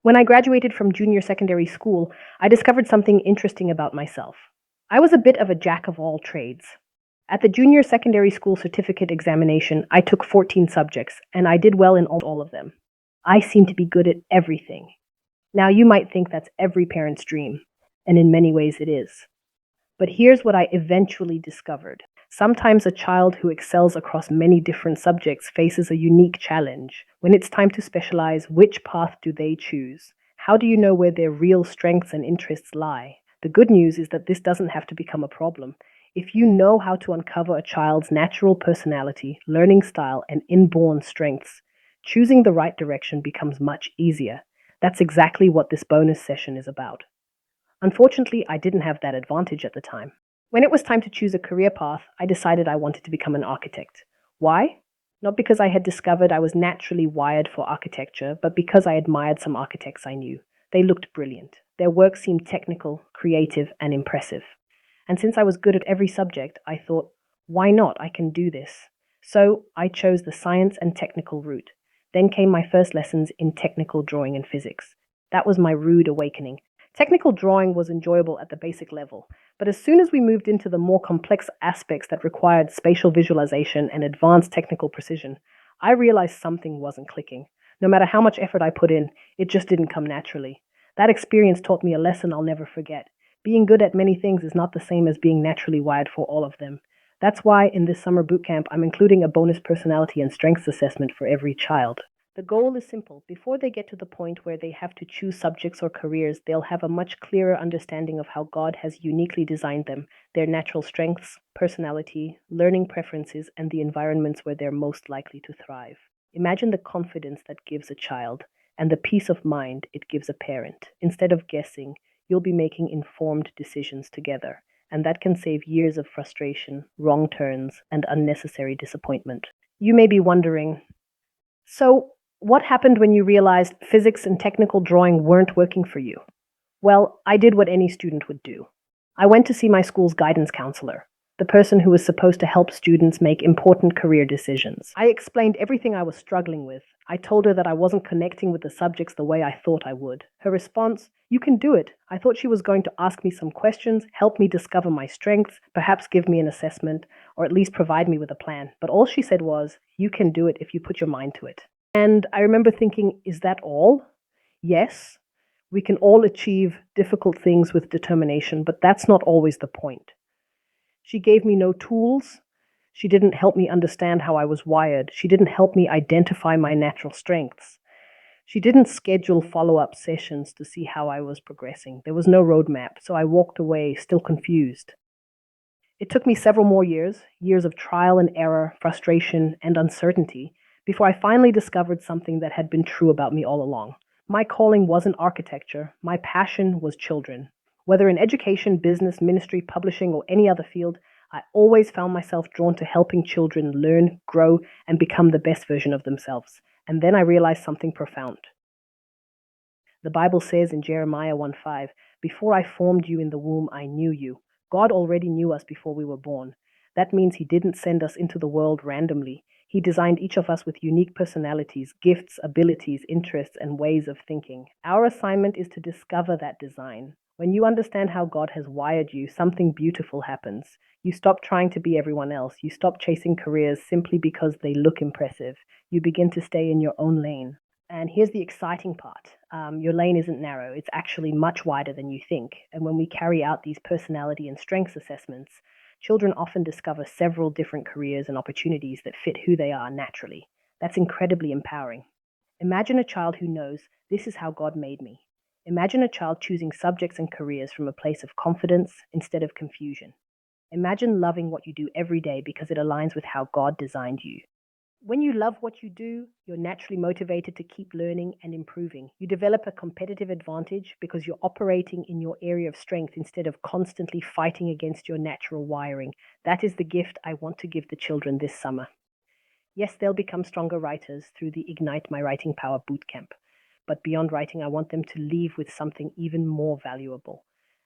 When I graduated from junior secondary school, I discovered something interesting about myself. I was a bit of a jack of all trades. At the junior secondary school certificate examination, I took 14 subjects, and I did well in all of them. I seemed to be good at everything. Now, you might think that's every parent's dream, and in many ways it is. But here's what I eventually discovered. Sometimes a child who excels across many different subjects faces a unique challenge. When it's time to specialize, which path do they choose? How do you know where their real strengths and interests lie? The good news is that this doesn't have to become a problem. If you know how to uncover a child's natural personality, learning style, and inborn strengths, choosing the right direction becomes much easier. That's exactly what this bonus session is about. Unfortunately, I didn't have that advantage at the time. When it was time to choose a career path, I decided I wanted to become an architect. Why? Not because I had discovered I was naturally wired for architecture, but because I admired some architects I knew. They looked brilliant. Their work seemed technical, creative, and impressive. And since I was good at every subject, I thought, why not? I can do this. So I chose the science and technical route. Then came my first lessons in technical drawing and physics. That was my rude awakening. Technical drawing was enjoyable at the basic level, but as soon as we moved into the more complex aspects that required spatial visualization and advanced technical precision, I realized something wasn't clicking. No matter how much effort I put in, it just didn't come naturally. That experience taught me a lesson I'll never forget. Being good at many things is not the same as being naturally wired for all of them. That's why in this summer bootcamp, I'm including a bonus personality and strengths assessment for every child. The goal is simple. Before they get to the point where they have to choose subjects or careers, they'll have a much clearer understanding of how God has uniquely designed them, their natural strengths, personality, learning preferences, and the environments where they're most likely to thrive. Imagine the confidence that gives a child and the peace of mind it gives a parent. Instead of guessing, you'll be making informed decisions together, and that can save years of frustration, wrong turns, and unnecessary disappointment. You may be wondering, so what happened when you realized physics and technical drawing weren't working for you? Well, I did what any student would do. I went to see my school's guidance counselor, the person who was supposed to help students make important career decisions. I explained everything I was struggling with. I told her that I wasn't connecting with the subjects the way I thought I would. Her response, "You can do it." I thought she was going to ask me some questions, help me discover my strengths, perhaps give me an assessment, or at least provide me with a plan. But all she said was, "You can do it if you put your mind to it." And I remember thinking, is that all? Yes, we can all achieve difficult things with determination, but that's not always the point. She gave me no tools. She didn't help me understand how I was wired. She didn't help me identify my natural strengths. She didn't schedule follow-up sessions to see how I was progressing. There was no roadmap, so I walked away still confused. It took me several more years, years of trial and error, frustration, and uncertainty, before I finally discovered something that had been true about me all along. My calling wasn't architecture, my passion was children. Whether in education, business, ministry, publishing, or any other field, I always found myself drawn to helping children learn, grow, and become the best version of themselves. And then I realized something profound. The Bible says in Jeremiah 1:5, "Before I formed you in the womb, I knew you." God already knew us before we were born. That means He didn't send us into the world randomly. He designed each of us with unique personalities, gifts, abilities, interests, and ways of thinking. Our assignment is to discover that design. When you understand how God has wired you, something beautiful happens. You stop trying to be everyone else. You stop chasing careers simply because they look impressive. You begin to stay in your own lane. And here's the exciting part. Your lane isn't narrow. It's actually much wider than you think. And when we carry out these personality and strengths assessments, children often discover several different careers and opportunities that fit who they are naturally. That's incredibly empowering. Imagine a child who knows, this is how God made me. Imagine a child choosing subjects and careers from a place of confidence instead of confusion. Imagine loving what you do every day because it aligns with how God designed you. When you love what you do, you're naturally motivated to keep learning and improving. You develop a competitive advantage because you're operating in your area of strength instead of constantly fighting against your natural wiring. That is the gift I want to give the children this summer. Yes, they'll become stronger writers through the Ignite My Writing Power bootcamp. But beyond writing, I want them to leave with something even more valuable,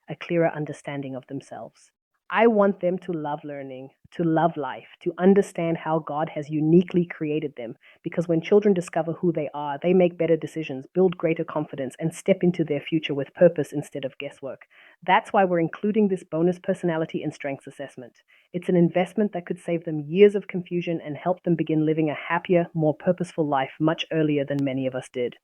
a clearer understanding of themselves. I want them to love learning, to love life, to understand how God has uniquely created them. Because when children discover who they are, they make better decisions, build greater confidence, and step into their future with purpose instead of guesswork. That's why we're including this bonus personality and strengths assessment. It's an investment that could save them years of confusion and help them begin living a happier, more purposeful life much earlier than many of us did.